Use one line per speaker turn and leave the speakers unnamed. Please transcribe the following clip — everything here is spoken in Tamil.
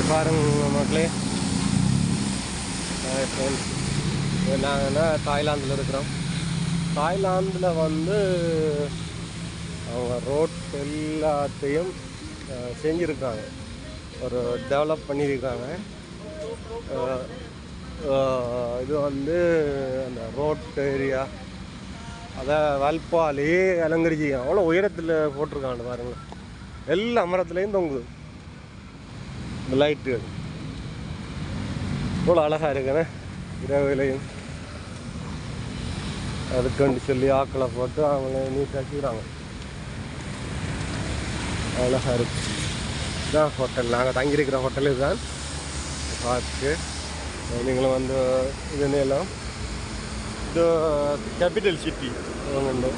பாருங்க மக்களே, ஃப்ரெண்ட்ஸ், நாங்கள் தாய்லாந்தில் இருக்கிறோம். தாய்லாந்தில் வந்து அவங்க ரோட் எல்லாத்தையும் செஞ்சுருக்காங்க, ஒரு டெவலப் பண்ணியிருக்காங்க. இது வந்து அந்த ரோட் ஏரியா அதை வல்பாலே அலங்கரிச்சிருக்காங்க. அவ்வளோ உயரத்தில் போட்டிருக்காங்க பாருங்கள். எல்லா மரத்துலேயும் தொங்குது இந்த லைட்டுகள். இவ்வளோ அழகாக இருக்குண்ணே இரவுலையும். அதுக்குன்னு சொல்லி ஆக்களை போட்டு அவங்கள நீட்டாக வச்சுக்கிறாங்க. அழகாக இருக்கு. இதுதான் ஹோட்டல், நாங்கள் தங்கியிருக்கிற ஹோட்டல் இதுதான். பார்த்து நீங்களும் வந்து இது எல்லாம் இது கேபிட்டல் சிட்டி அவங்க.